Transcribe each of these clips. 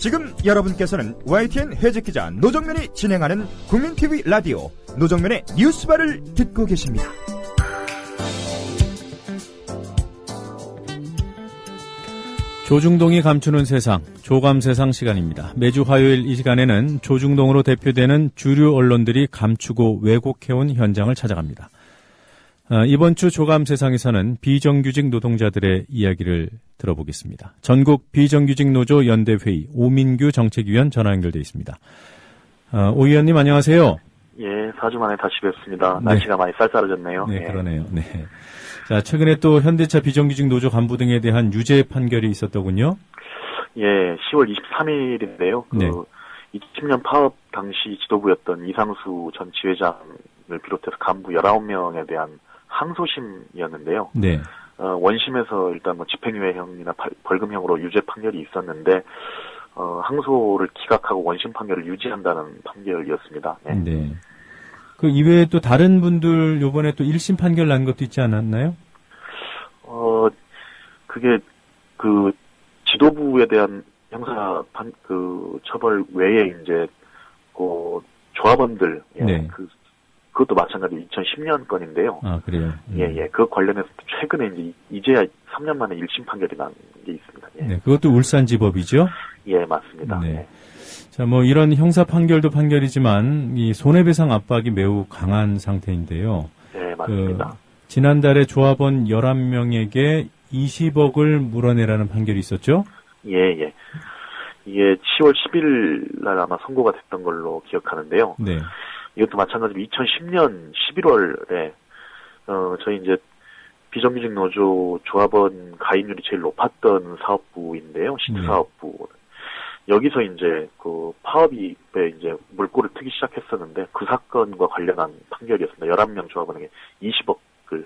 지금 여러분께서는 YTN 해직기자 노정면이 진행하는 국민TV 라디오 노정면의 뉴스바를 듣고 계십니다. 조중동이 감추는 세상, 조감세상 시간입니다. 매주 화요일 이 시간에는 조중동으로 대표되는 주류 언론들이 감추고 왜곡해온 현장을 찾아갑니다. 이번 주 조감세상에서는 비정규직 노동자들의 이야기를 들어보겠습니다. 전국 비정규직 노조 연대회의 오민규 정책위원 전화 연결돼 있습니다. 오 위원님 안녕하세요. 예, 4주 만에 다시 뵙습니다. 네. 날씨가 많이 쌀쌀해졌네요. 네, 예. 그러네요. 네. 자, 최근에 또 현대차 비정규직 노조 간부 등에 대한 유죄 판결이 있었더군요. 예, 10월 23일인데요. 네. 2010년 파업 당시 지도부였던 이상수 전 지회장을 비롯해서 간부 19명에 대한 항소심이었는데요. 네. 원심에서 일단 뭐 집행유예형이나 벌금형으로 유죄 판결이 있었는데, 항소를 기각하고 원심 판결을 유지한다는 판결이었습니다. 예. 네. 그 이외에 또 다른 분들 요번에 또 1심 판결 난 것도 있지 않았나요? 그게 그 지도부에 대한 형사 처벌 외에 이제 그 조합원들 예, 네. 그것도 마찬가지로 2010년 건인데요. 아, 그래요. 예. 그 관련해서 최근에 이제야 3년 만에 1심 판결이 난 게 있습니다. 예. 네, 그것도 울산지법이죠? 예, 맞습니다. 네. 예. 자, 뭐 이런 형사 판결도 판결이지만 이 손해배상 압박이 매우 강한 상태인데요. 네, 맞습니다. 지난달에 조합원 11명에게 20억을 물어내라는 판결이 있었죠? 예. 이게 10월 10일 날 아마 선고가 됐던 걸로 기억하는데요. 네. 이것도 마찬가지로 2010년 11월에 저희 이제 비정규직 노조 조합원 가입률이 제일 높았던 사업부인데요. 시트사업부. 여기서 이제 그 파업에 이제 물꼬를 트기 시작했었는데 그 사건과 관련한 판결이었습니다. 11명 조합원에게 20억의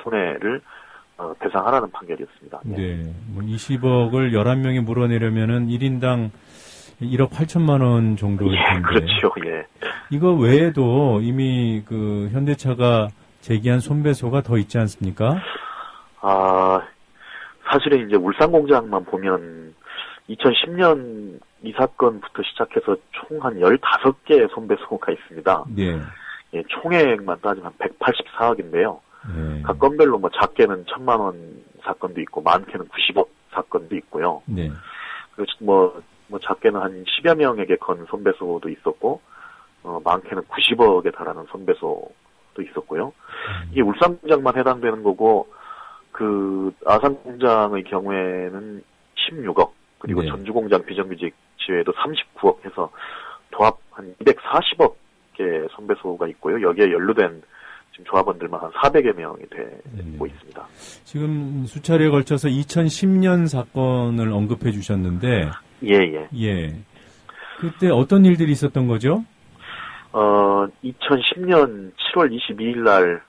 손해를 배상하라는 판결이었습니다. 네. 뭐 20억을 11명이 물어내려면은 1인당 1억 8천만 원 정도일 텐데. 예, 그렇죠. 예. 이거 외에도 이미 그 현대차가 제기한 손배소가 더 있지 않습니까? 사실은 이제 울산 공장만 보면 2010년 이 사건부터 시작해서 총 한 15개의 손배소가 있습니다. 네. 예, 총액만 따지면 184억인데요. 네. 각 건별로 뭐 작게는 1,000만 원 사건도 있고 많게는 90억 사건도 있고요. 네. 그리고 뭐 작게는 한 10여 명에게 건 손배소도 있었고, 많게는 90억에 달하는 손배소도 있었고요. 이게 울산 공장만 해당되는 거고, 그 아산 공장의 경우에는 16억, 그리고 네. 전주 공장 비정규직 지회도 39억 해서 도합 한 240억의 손배소가 있고요. 여기에 연루된 지금 조합원들만 한 400여 명이 되고 있습니다. 지금 수차례에 걸쳐서 2010년 사건을 언급해 주셨는데, 예. 그때 어떤 일들이 있었던 거죠? 2010년 7월 22일 날,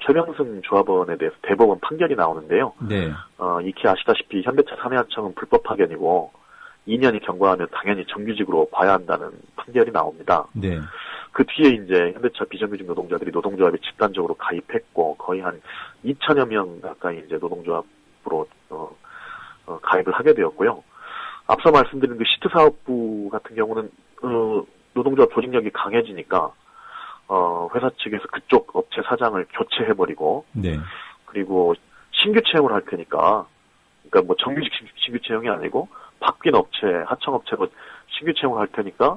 최명승 조합원에 대해서 대법원 판결이 나오는데요. 네. 익히 아시다시피 현대차 사내하청은 불법 파견이고, 2년이 경과하면 당연히 정규직으로 봐야 한다는 판결이 나옵니다. 네. 그 뒤에 이제 현대차 비정규직 노동자들이 노동조합에 집단적으로 가입했고, 거의 한 2천여 명 가까이 이제 노동조합으로, 가입을 하게 되었고요. 앞서 말씀드린 그 시트 사업부 같은 경우는, 노동조합 조직력이 강해지니까, 회사 측에서 그쪽 업체 사장을 교체해버리고, 네. 그리고 신규 채용을 할 테니까, 그러니까 뭐 정규직 신규 채용이 아니고, 바뀐 업체, 하청업체로 신규 채용을 할 테니까,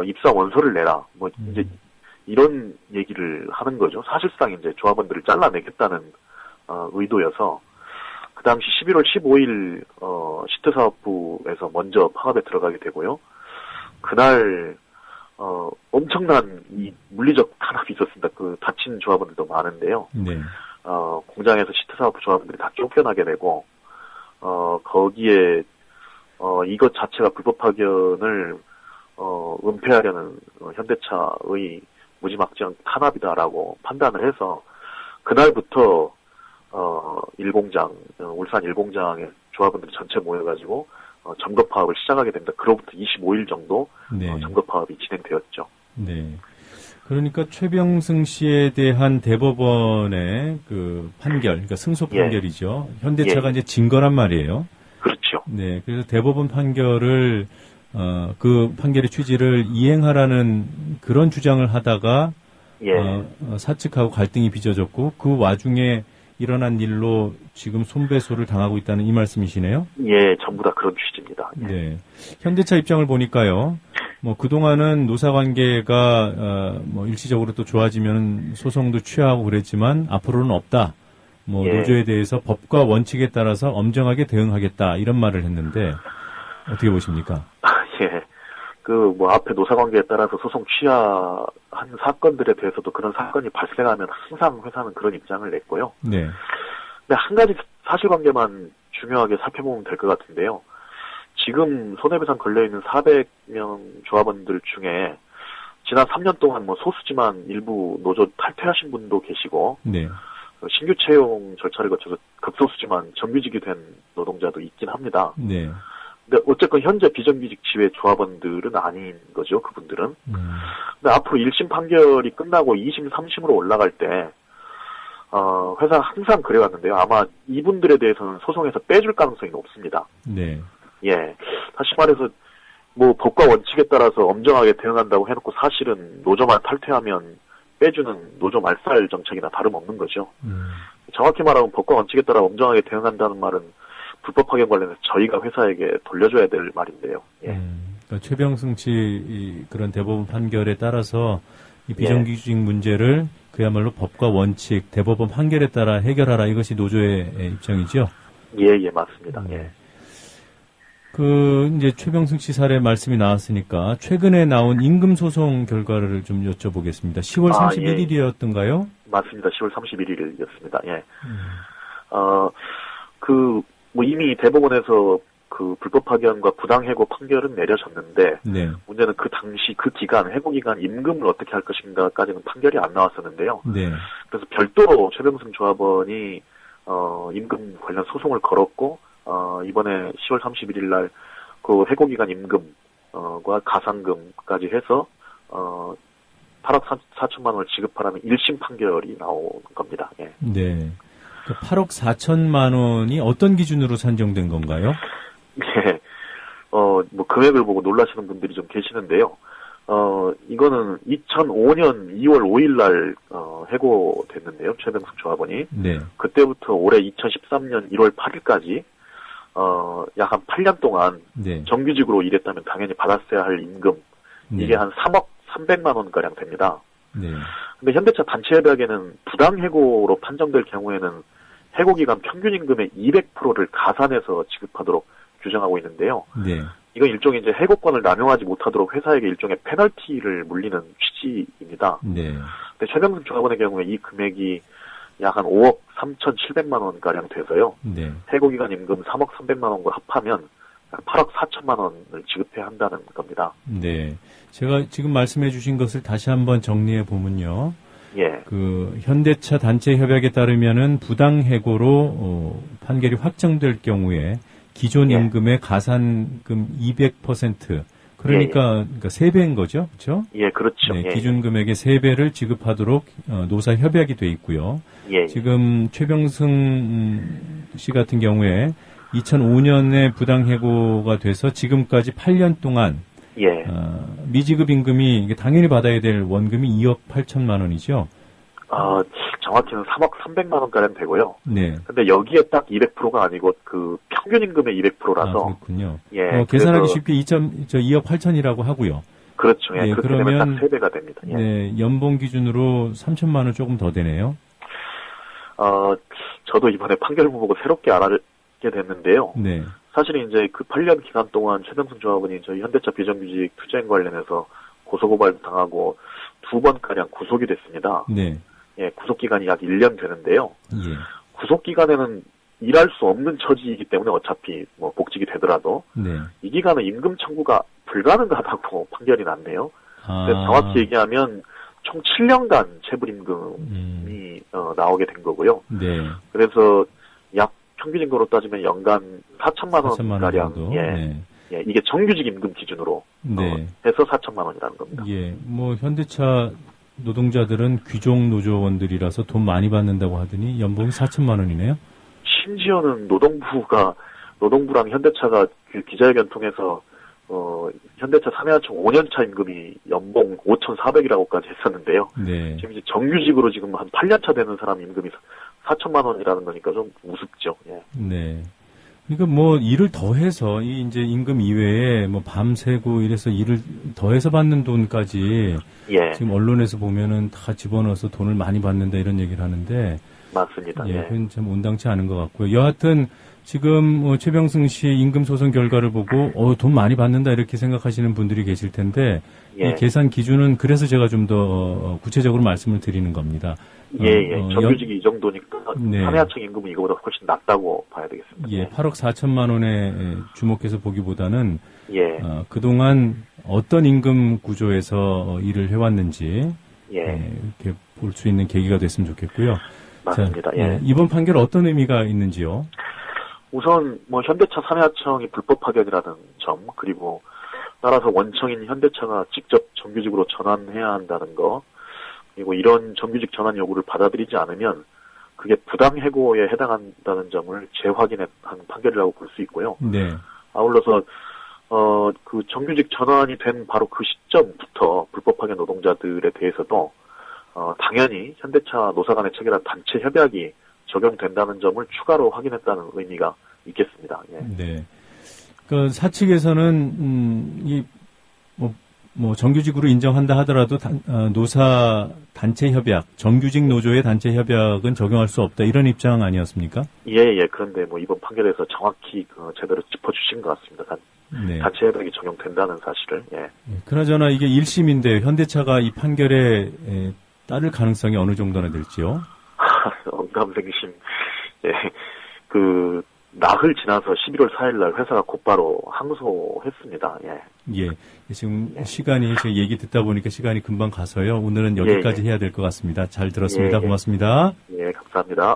입사 원서를 내라. 뭐, 이제, 이런 얘기를 하는 거죠. 사실상 이제 조합원들을 잘라내겠다는, 의도여서, 그 당시 11월 15일, 시트사업부에서 먼저 파업에 들어가게 되고요. 그날, 엄청난 이 물리적 탄압이 있었습니다. 그 다친 조합원들도 많은데요. 네. 공장에서 시트사업부 조합원들이 다 쫓겨나게 되고, 거기에, 이것 자체가 불법 파견을, 은폐하려는 현대차의 무지막지한 탄압이다라고 판단을 해서, 그날부터, 울산 일공장의 조합원들이 전체 모여가지고, 점거 파업을 시작하게 됩니다. 그로부터 25일 정도, 네. 점거 파업이 진행되었죠. 네. 그러니까 최병승 씨에 대한 대법원의 그 판결, 그러니까 승소 판결이죠. 현대차가 이제 진 거란 말이에요. 그렇죠. 그렇죠. 네, 그래서 대법원 판결을 그 판결의 취지를 이행하라는 그런 주장을 하다가 예. 사측하고 갈등이 빚어졌고 그 와중에 일어난 일로 지금 손배소를 당하고 있다는 이 말씀이시네요? 예, 전부 다 그런 취지입니다. 예. 네. 현대차 입장을 보니까요. 뭐 그동안은 노사관계가 뭐 일시적으로 또 좋아지면 소송도 취하고 그랬지만 앞으로는 없다. 뭐 예. 노조에 대해서 법과 원칙에 따라서 엄정하게 대응하겠다 이런 말을 했는데 어떻게 보십니까? 예. 뭐 앞에 노사관계에 따라서 소송 취하한 사건들에 대해서도 그런 사건이 발생하면 항상 회사는 그런 입장을 냈고요. 네. 근데 한 가지 사실관계만 중요하게 살펴보면 될 것 같은데요. 지금 손해배상 걸려있는 400명 조합원들 중에 지난 3년 동안 뭐 소수지만 일부 노조 탈퇴하신 분도 계시고, 네. 신규 채용 절차를 거쳐서 극소수지만 정규직이 된 노동자도 있긴 합니다. 네. 근데 어쨌건 현재 비정규직 지회 조합원들은 아닌 거죠, 그분들은. 근데 앞으로 1심 판결이 끝나고 2심, 3심으로 올라갈 때, 회사가 항상 그래왔는데요. 아마 이분들에 대해서는 소송에서 빼줄 가능성이 높습니다. 네. 예. 다시 말해서, 뭐, 법과 원칙에 따라서 엄정하게 대응한다고 해놓고 사실은 노조만 탈퇴하면 빼주는 노조 말살 정책이나 다름없는 거죠. 정확히 말하면 법과 원칙에 따라 엄정하게 대응한다는 말은 불법 파견 관련해서 저희가 회사에게 돌려줘야 될 말인데요. 예. 그러니까 최병승 씨 그런 대법원 판결에 따라서 이 비정규직 문제를 그야말로 법과 원칙, 대법원 판결에 따라 해결하라 이것이 노조의 입장이죠. 예, 맞습니다. 예. 이제 최병승 씨 사례 말씀이 나왔으니까 최근에 나온 임금 소송 결과를 좀 여쭤보겠습니다. 10월 31일이었던가요? 맞습니다. 10월 31일이었습니다. 예. 뭐 이미 대법원에서 그 불법 파견과 부당 해고 판결은 내려졌는데, 네. 문제는 그 당시 그 기간, 해고 기간 임금을 어떻게 할 것인가까지는 판결이 안 나왔었는데요. 네. 그래서 별도로 최병승 조합원이, 임금 관련 소송을 걸었고, 이번에 10월 31일 날 그 해고 기간 임금, 과 가상금까지 해서, 8억 4천만 원을 지급하라는 1심 판결이 나온 겁니다. 예. 네. 8억 4천만 원이 어떤 기준으로 산정된 건가요? 예. 뭐 금액을 보고 놀라시는 분들이 좀 계시는데요. 이거는 2005년 2월 5일 날, 해고됐는데요. 최병승 조합원이. 네. 그때부터 올해 2013년 1월 8일까지, 약 한 8년 동안. 네. 정규직으로 일했다면 당연히 받았어야 할 임금. 네. 이게 한 3억 300만 원가량 됩니다. 네. 근데 현대차 단체 협약에는 부당 해고로 판정될 경우에는 해고 기간 평균 임금의 200%를 가산해서 지급하도록 규정하고 있는데요. 네. 이건 일종의 이제 해고권을 남용하지 못하도록 회사에게 일종의 페널티를 물리는 취지입니다. 네. 근데 최병승 조합원의 경우에 이 금액이 약 한 5억 3,700만 원가량 돼서요. 네. 해고 기간 임금 3억 300만 원과 합하면 8억 4천만 원을 지급해야 한다는 겁니다. 네. 제가 지금 말씀해 주신 것을 다시 한번 정리해 보면요. 예. 현대차 단체 협약에 따르면은 부당 해고로 판결이 확정될 경우에 기존 임금의 가산금 200% 그러니까 3배인 거죠. 그렇죠? 예, 그렇죠. 네, 기준 금액의 3배를 지급하도록 노사 협약이 돼 있고요. 예. 지금 최병승 씨 같은 경우에 2005년에 부당 해고가 돼서 지금까지 8년 동안 예. 미지급 임금이 당연히 받아야 될 원금이 2억 8천만 원이죠. 정확히는 3억 300만 원가량 되고요. 네. 근데 여기에 딱 200%가 아니고 그 평균 임금의 200%라서. 그렇군요. 예. 계산하기 쉽게 2억 8천이라고 하고요. 그렇죠. 예. 그렇게 되면 딱 3배가 됩니다. 예. 네. 연봉 기준으로 3천만 원 조금 더 되네요. 저도 이번에 판결을 보고 새롭게 알게 됐는데요. 네. 사실은 이제 그 8년 기간 동안 최병승 조합원이 저희 현대차 비정규직 투쟁 관련해서 고소고발 당하고 2번가량 구속이 됐습니다. 네. 예, 구속기간이 약 1년 되는데요. 예. 구속기간에는 일할 수 없는 처지이기 때문에 어차피 뭐 복직이 되더라도 네. 이 기간은 임금 청구가 불가능하다고 판결이 났네요. 정확히 얘기하면 총 7년간 체불임금이 나오게 된 거고요. 네. 그래서 약 평균임금으로 따지면 연간 4천만 원 가량. 예. 네. 예, 이게 정규직 임금 기준으로 네. 해서 4천만 원이라는 겁니다. 예, 뭐 현대차 노동자들은 귀족 노조원들이라서 돈 많이 받는다고 하더니 연봉이 4천만 원이네요. 심지어는 노동부가 노동부랑 현대차가 그 기자회견 통해서 현대차 3회하청 5년차 임금이 연봉 5,400이라고까지 했었는데요. 네. 지금 이제 정규직으로 지금 한 8년차 되는 사람 임금이 4천만 원이라는 거니까 좀 우습죠. 예. 네. 그러니까 뭐 일을 더해서 이 이제 임금 이외에 뭐 밤새고 이래서 일을 더해서 받는 돈까지 예. 지금 언론에서 보면은 다 집어넣어서 돈을 많이 받는다 이런 얘기를 하는데 맞습니다. 예, 예. 그건 참 온당치 않은 것 같고요. 여하튼 지금 최병승 씨 임금 소송 결과를 보고 돈 많이 받는다 이렇게 생각하시는 분들이 계실 텐데 예. 이 계산 기준은 그래서 제가 좀 더 구체적으로 말씀을 드리는 겁니다. 예. 정규직이 이 정도니까 네. 3회하청 임금은 이거보다 훨씬 낮다고 봐야 되겠습니다. 예, 8억 4천만 원에 주목해서 보기보다는 예. 그동안 어떤 임금 구조에서 일을 해왔는지 예. 이렇게 볼 수 있는 계기가 됐으면 좋겠고요. 맞습니다. 자, 예. 이번 판결 어떤 의미가 있는지요? 우선 뭐 현대차 3회하청이 불법 파견이라는 점, 그리고 따라서 원청인 현대차가 직접 정규직으로 전환해야 한다는 거, 그리고 이런 정규직 전환 요구를 받아들이지 않으면 그게 부당해고에 해당한다는 점을 재확인한 판결이라고 볼 수 있고요. 네. 아울러서 그 정규직 전환이 된 바로 그 시점부터 불법 파견 노동자들에 대해서도 당연히 현대차 노사 간에 체결한 단체 협약이 적용된다는 점을 추가로 확인했다는 의미가 있겠습니다. 예. 네. 그 사측에서는 뭐 정규직으로 인정한다 하더라도 노사 단체 협약, 정규직 노조의 단체 협약은 적용할 수 없다 이런 입장 아니었습니까? 예. 그런데 뭐 이번 판결에서 정확히 제대로 짚어주신 것 같습니다. 네. 단체 협약이 적용된다는 사실을. 예. 그나저나 이게 1심인데 현대차가 이 판결에 따를 가능성이 어느 정도나 될지요? 언감생심. 예. 나흘 지나서 11월 4일 날 회사가 곧바로 항소했습니다. 예. 예. 지금 시간이 제가 얘기 듣다 보니까 시간이 금방 가서요. 오늘은 여기까지 해야 될 것 같습니다. 잘 들었습니다. 고맙습니다. 예, 감사합니다.